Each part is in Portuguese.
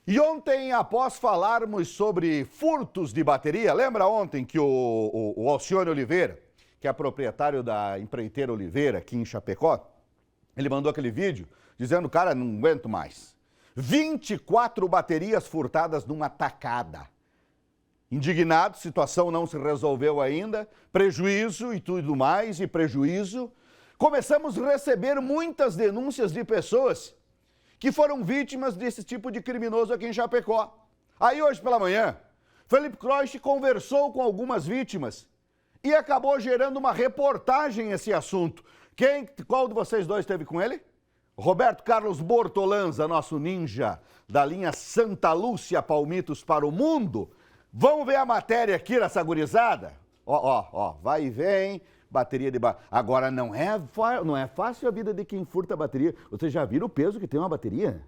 E ontem, após falarmos sobre furtos de bateria, lembra ontem que o Alcione Oliveira, que é proprietário da empreiteira Oliveira aqui em Chapecó, ele mandou aquele vídeo dizendo, cara, não aguento mais. 24 baterias furtadas numa tacada. Indignado, situação não se resolveu ainda, prejuízo e tudo mais, e prejuízo. Começamos a receber muitas denúncias de pessoas que foram vítimas desse tipo de criminoso aqui em Chapecó. Aí hoje pela manhã, Felipe Croix conversou com algumas vítimas e acabou gerando uma reportagem esse assunto. Qual de vocês dois esteve com ele? Roberto Carlos Bortolanza, nosso ninja da linha Santa Lúcia Palmitos para o Mundo. Vamos ver a matéria aqui dessa gurizada? Ó, vai e vem, bateria de... Agora, não é fácil a vida de quem furta a bateria. Vocês já viram o peso que tem uma bateria?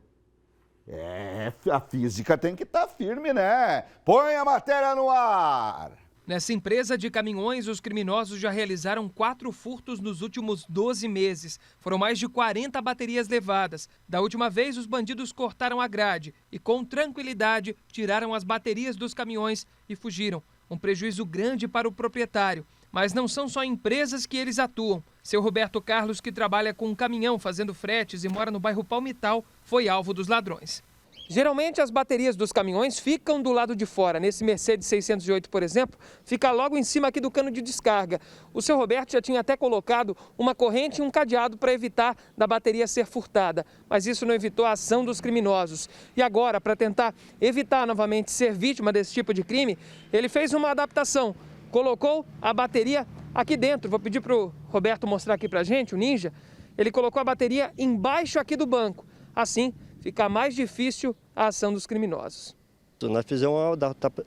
A física tem que estar firme, né? Põe a matéria no ar! Nessa empresa de caminhões, os criminosos já realizaram 4 furtos nos últimos 12 meses. Foram mais de 40 baterias levadas. Da última vez, os bandidos cortaram a grade e, com tranquilidade, tiraram as baterias dos caminhões e fugiram. Um prejuízo grande para o proprietário. Mas não são só empresas que eles atuam. Seu Roberto Carlos, que trabalha com um caminhão fazendo fretes e mora no bairro Palmital, foi alvo dos ladrões. Geralmente as baterias dos caminhões ficam do lado de fora. Nesse Mercedes 608, por exemplo, fica logo em cima aqui do cano de descarga. O seu Roberto já tinha até colocado uma corrente e um cadeado para evitar da bateria ser furtada. Mas isso não evitou a ação dos criminosos. E agora, para tentar evitar novamente ser vítima desse tipo de crime, ele fez uma adaptação. Colocou a bateria aqui dentro. Vou pedir para o Roberto mostrar aqui para a gente, o ninja. Ele colocou a bateria embaixo aqui do banco. Assim, fica mais difícil a ação dos criminosos. Nós fizemos uma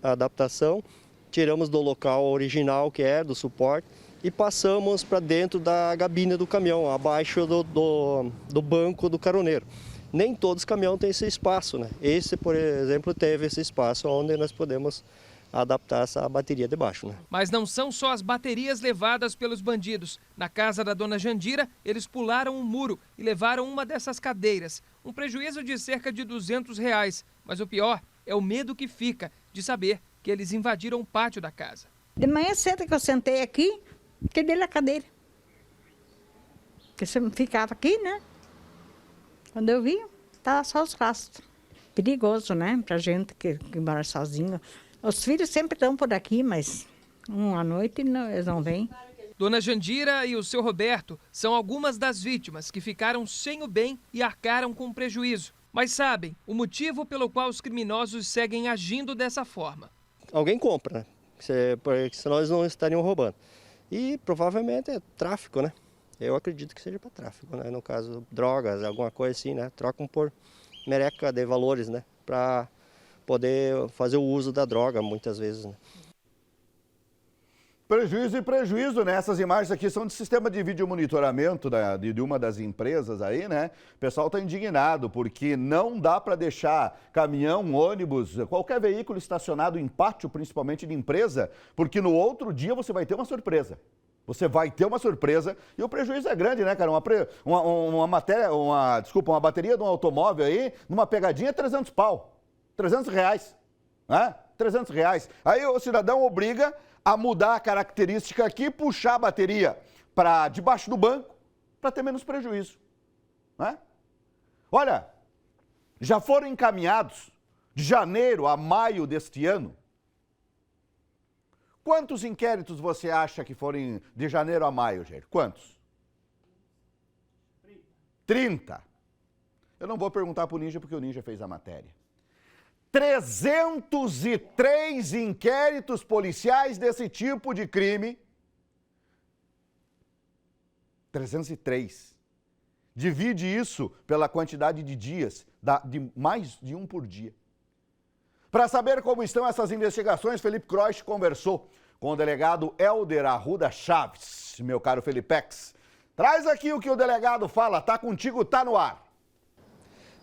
adaptação, tiramos do local original, que é do suporte, e passamos para dentro da gabine do caminhão, abaixo do banco do caroneiro. Nem todos os caminhões têm esse espaço, né? Esse, por exemplo, teve esse espaço onde nós podemos adaptar essa bateria debaixo, né? Mas não são só as baterias levadas pelos bandidos. Na casa da dona Jandira, eles pularam um muro e levaram uma dessas cadeiras. Um prejuízo de cerca de R$200. Mas o pior é o medo que fica de saber que eles invadiram o pátio da casa. De manhã cedo que eu sentei aqui, quebrei a cadeira. Porque você ficava aqui, né? Quando eu vi, estava só os rastros. Perigoso, né? Pra gente que mora sozinho. Os filhos sempre estão por aqui, mas à noite não, eles não vêm. Dona Jandira e o seu Roberto são algumas das vítimas que ficaram sem o bem e arcaram com prejuízo. Mas sabem o motivo pelo qual os criminosos seguem agindo dessa forma. Alguém compra, né? Porque senão eles não estariam roubando. E provavelmente é tráfico, né? Eu acredito que seja para tráfico, né? No caso, drogas, alguma coisa assim, né? Trocam por merreca de valores, né? Para poder fazer o uso da droga, muitas vezes, né? Prejuízo e prejuízo, né? Essas imagens aqui são de sistema de vídeo monitoramento de uma das empresas aí, né? O pessoal está indignado porque não dá para deixar caminhão, ônibus, qualquer veículo estacionado em pátio, principalmente de empresa, porque no outro dia você vai ter uma surpresa. Você vai ter uma surpresa e o prejuízo é grande, né, cara? Uma bateria de um automóvel aí, numa pegadinha, 300 pau. R$300, né? R$300. Aí o cidadão obriga a mudar a característica aqui, puxar a bateria para debaixo do banco, para ter menos prejuízo, né? Olha, já foram encaminhados de janeiro a maio deste ano. Quantos inquéritos você acha que foram de janeiro a maio, Jair? Quantos? 30. Eu não vou perguntar para o Ninja porque o Ninja fez a matéria. 303 inquéritos policiais desse tipo de crime. 303. Divide isso pela quantidade de dias, dá de mais de um por dia. Para saber como estão essas investigações, Felipe Croix conversou com o delegado Helder Arruda Chaves. Meu caro Felipex, traz aqui o que o delegado fala, tá contigo, tá no ar.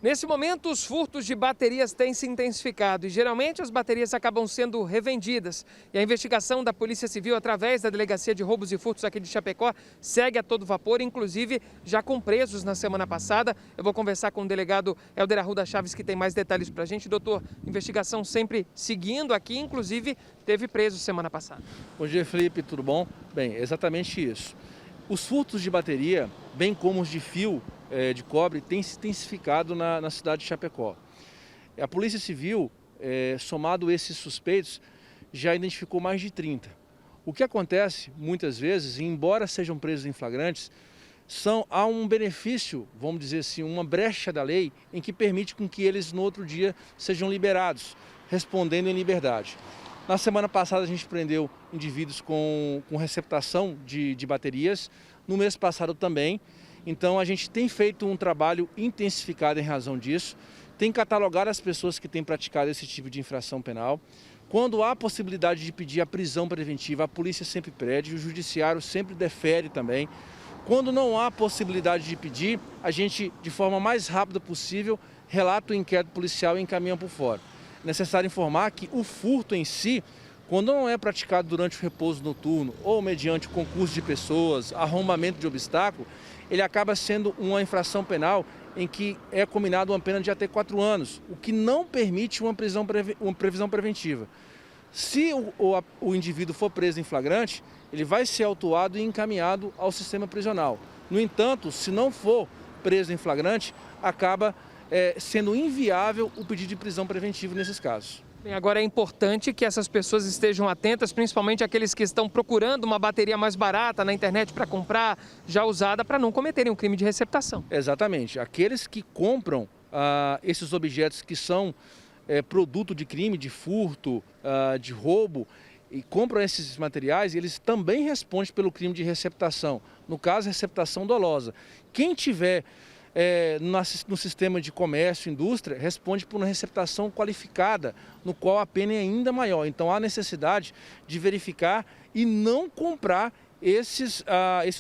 Nesse momento, os furtos de baterias têm se intensificado e geralmente as baterias acabam sendo revendidas. E a investigação da Polícia Civil através da Delegacia de Roubos e Furtos aqui de Chapecó segue a todo vapor, inclusive já com presos na semana passada. Eu vou conversar com o delegado Helder Arruda Chaves, que tem mais detalhes para a gente. Doutor, investigação sempre seguindo aqui, inclusive teve preso semana passada. Bom dia, Felipe, tudo bom? Bem, exatamente isso. Os furtos de bateria, bem como os de fio de cobre, têm se intensificado na cidade de Chapecó. A Polícia Civil, somado esses suspeitos, já identificou mais de 30. O que acontece, muitas vezes, embora sejam presos em flagrantes, há um benefício, vamos dizer assim, uma brecha da lei em que permite com que eles no outro dia sejam liberados, respondendo em liberdade. Na semana passada a gente prendeu indivíduos com receptação de baterias, no mês passado também. Então a gente tem feito um trabalho intensificado em razão disso, tem catalogado as pessoas que têm praticado esse tipo de infração penal. Quando há possibilidade de pedir a prisão preventiva, a polícia sempre pede, o judiciário sempre defere também. Quando não há possibilidade de pedir, a gente, de forma mais rápida possível, relata o inquérito policial e encaminha por fora. É necessário informar que o furto em si, quando não é praticado durante o repouso noturno ou mediante o concurso de pessoas, arrombamento de obstáculo, ele acaba sendo uma infração penal em que é combinado uma pena de até 4 anos, o que não permite uma previsão preventiva. Se o indivíduo for preso em flagrante, ele vai ser autuado e encaminhado ao sistema prisional. No entanto, se não for preso em flagrante, acaba sendo inviável o pedido de prisão preventiva nesses casos. Bem, agora é importante que essas pessoas estejam atentas, principalmente aqueles que estão procurando uma bateria mais barata na internet para comprar, já usada, para não cometerem um crime de receptação. Exatamente. Aqueles que compram esses objetos que são produto de crime, de furto, de roubo, e compram esses materiais, eles também respondem pelo crime de receptação. No caso, receptação dolosa. Quem tiver no sistema de comércio e indústria, responde por uma receptação qualificada, no qual a pena é ainda maior. Então há necessidade de verificar e não comprar esses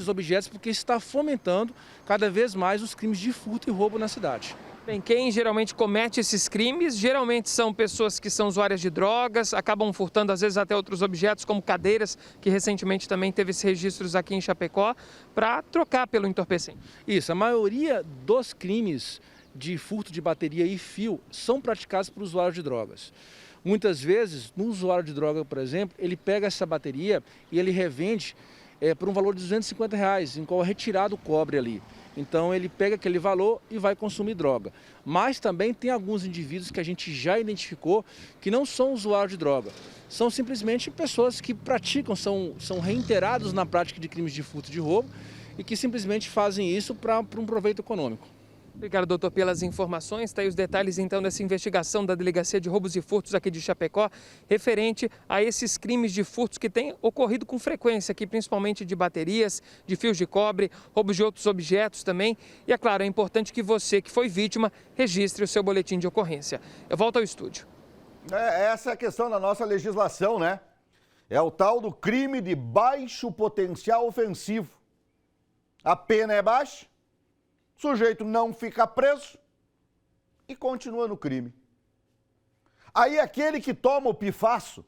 objetos, porque está fomentando cada vez mais os crimes de furto e roubo na cidade. Bem, quem geralmente comete esses crimes, geralmente são pessoas que são usuárias de drogas, acabam furtando às vezes até outros objetos, como cadeiras, que recentemente também teve esses registros aqui em Chapecó, para trocar pelo entorpecente. Isso, a maioria dos crimes de furto de bateria e fio são praticados por usuários de drogas. Muitas vezes, no usuário de droga, por exemplo, ele pega essa bateria e ele revende por um valor de R$250, em qual é retirado o cobre ali. Então ele pega aquele valor e vai consumir droga. Mas também tem alguns indivíduos que a gente já identificou que não são usuários de droga. São simplesmente pessoas que praticam, são reiterados na prática de crimes de furto e de roubo e que simplesmente fazem isso para um proveito econômico. Obrigado, doutor, pelas informações. Está aí os detalhes, então, dessa investigação da Delegacia de Roubos e Furtos aqui de Chapecó, referente a esses crimes de furtos que têm ocorrido com frequência aqui, principalmente de baterias, de fios de cobre, roubos de outros objetos também. E, é claro, é importante que você, que foi vítima, registre o seu boletim de ocorrência. Eu volto ao estúdio. Essa é a questão da nossa legislação, né? É o tal do crime de baixo potencial ofensivo. A pena é baixa, o sujeito não fica preso e continua no crime. Aí aquele que toma o pifaço,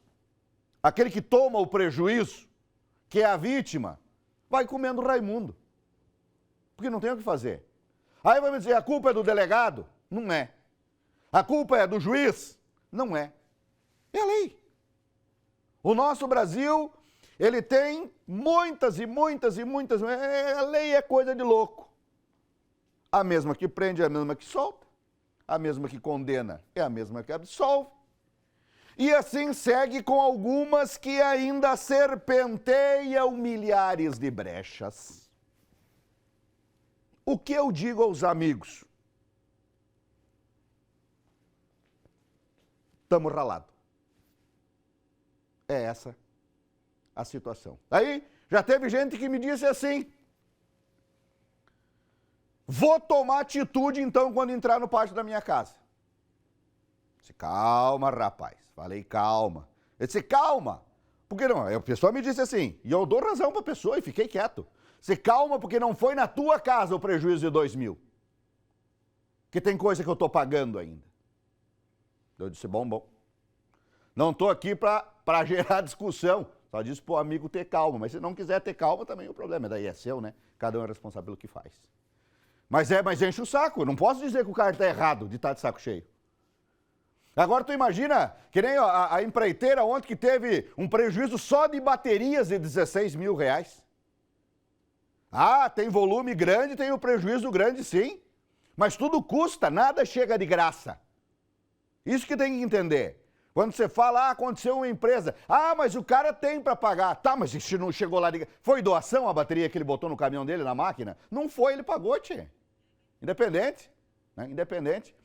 aquele que toma o prejuízo, que é a vítima, vai comendo Raimundo. Porque não tem o que fazer. Aí vai me dizer, a culpa é do delegado? Não é. A culpa é do juiz? Não é. É a lei. O nosso Brasil, ele tem muitas. A lei é coisa de louco. A mesma que prende é a mesma que solta, a mesma que condena é a mesma que absolve. E assim segue com algumas que ainda serpenteiam milhares de brechas. O que eu digo aos amigos? Estamos ralados. É essa a situação. Aí já teve gente que me disse assim: vou tomar atitude, então, quando entrar no pátio da minha casa. Eu disse, calma, rapaz. Falei, calma. Eu disse, calma. Porque não? A pessoa me disse assim, e eu dou razão para a pessoa e fiquei quieto. Disse, calma, porque não foi na tua casa o prejuízo de 2.000. Que tem coisa que eu estou pagando ainda. Eu disse, bom. Não estou aqui para gerar discussão. Só disse para o amigo ter calma. Mas se não quiser ter calma, também o problema daí é seu, né? Cada um é responsável pelo que faz. Mas enche o saco. Eu não posso dizer que o cara está errado de estar de saco cheio. Agora tu imagina, que nem a empreiteira ontem que teve um prejuízo só de baterias de 16 mil reais. Ah, tem volume grande, tem o prejuízo grande sim. Mas tudo custa, nada chega de graça. Isso que tem que entender. Quando você fala, aconteceu uma empresa. Ah, mas o cara tem para pagar. Tá, mas se não chegou lá... Foi doação a bateria que ele botou no caminhão dele, na máquina? Não foi, ele pagou, tchê. Independente, né? Independente.